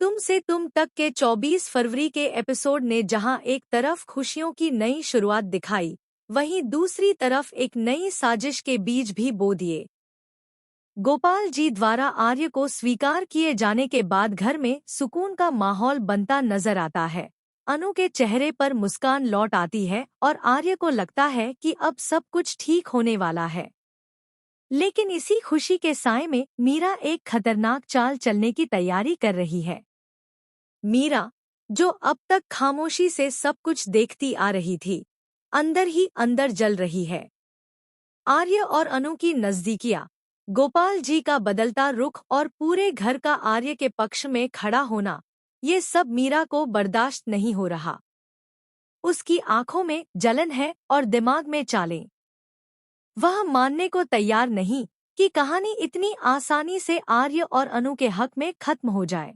तुम से तुम तक के 24 फरवरी के एपिसोड ने जहां एक तरफ खुशियों की नई शुरुआत दिखाई, वहीं दूसरी तरफ एक नई साजिश के बीज भी बो दिए। गोपाल जी द्वारा आर्य को स्वीकार किए जाने के बाद घर में सुकून का माहौल बनता नजर आता है। अनु के चेहरे पर मुस्कान लौट आती है और आर्य को लगता है कि अब सब कुछ ठीक होने वाला है। लेकिन इसी खुशी के साए में मीरा एक खतरनाक चाल चलने की तैयारी कर रही है। मीरा, जो अब तक खामोशी से सब कुछ देखती आ रही थी, अंदर ही अंदर जल रही है। आर्य और अनु की नजदीकियां, गोपाल जी का बदलता रुख और पूरे घर का आर्य के पक्ष में खड़ा होना, ये सब मीरा को बर्दाश्त नहीं हो रहा। उसकी आंखों में जलन है और दिमाग में चालें। वह मानने को तैयार नहीं कि कहानी इतनी आसानी से आर्य और अनु के हक में खत्म हो जाए।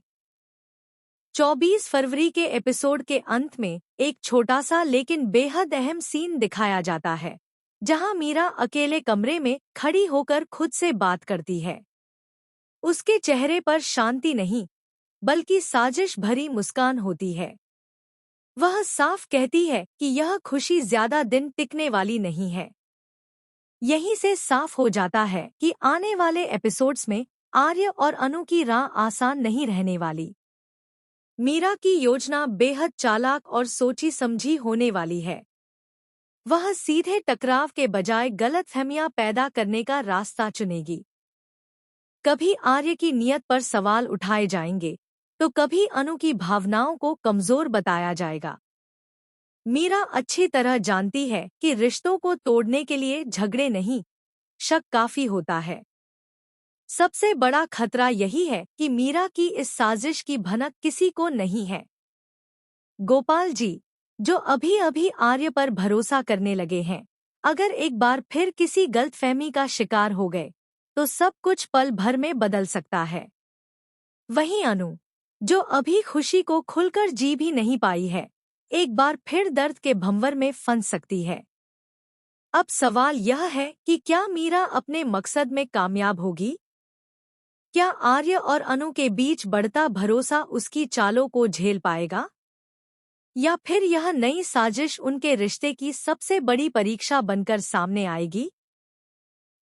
24 फरवरी के एपिसोड के अंत में एक छोटा सा लेकिन बेहद अहम सीन दिखाया जाता है, जहां मीरा अकेले कमरे में खड़ी होकर खुद से बात करती है। उसके चेहरे पर शांति नहीं, बल्कि साजिश भरी मुस्कान होती है। वह साफ कहती है कि यह खुशी ज्यादा दिन टिकने वाली नहीं है। यहीं से साफ हो जाता है कि आने वाले एपिसोड्स में आर्य और अनु की राह आसान नहीं रहने वाली। मीरा की योजना बेहद चालाक और सोची समझी होने वाली है। वह सीधे टकराव के बजाय गलतफहमियां पैदा करने का रास्ता चुनेगी। कभी आर्य की नीयत पर सवाल उठाए जाएंगे, तो कभी अनु की भावनाओं को कमजोर बताया जाएगा। मीरा अच्छी तरह जानती है कि रिश्तों को तोड़ने के लिए झगड़े नहीं, शक काफी होता है। सबसे बड़ा खतरा यही है कि मीरा की इस साजिश की भनक किसी को नहीं है। गोपाल जी, जो अभी अभी आर्य पर भरोसा करने लगे हैं, अगर एक बार फिर किसी गलतफहमी का शिकार हो गए, तो सब कुछ पल भर में बदल सकता है। वहीं अनु, जो अभी खुशी को खुलकर जी भी नहीं पाई है, एक बार फिर दर्द के भंवर में फंस सकती है। अब सवाल यह है कि क्या मीरा अपने मकसद में कामयाब होगी? क्या आर्य और अनु के बीच बढ़ता भरोसा उसकी चालों को झेल पाएगा? या फिर यह नई साजिश उनके रिश्ते की सबसे बड़ी परीक्षा बनकर सामने आएगी?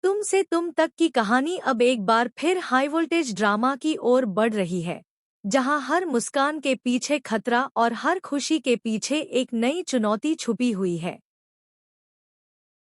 तुम से तुम तक की कहानी अब एक बार फिर हाई वोल्टेज ड्रामा की ओर बढ़ रही है, जहां हर मुस्कान के पीछे खतरा और हर खुशी के पीछे एक नई चुनौती छुपी हुई है।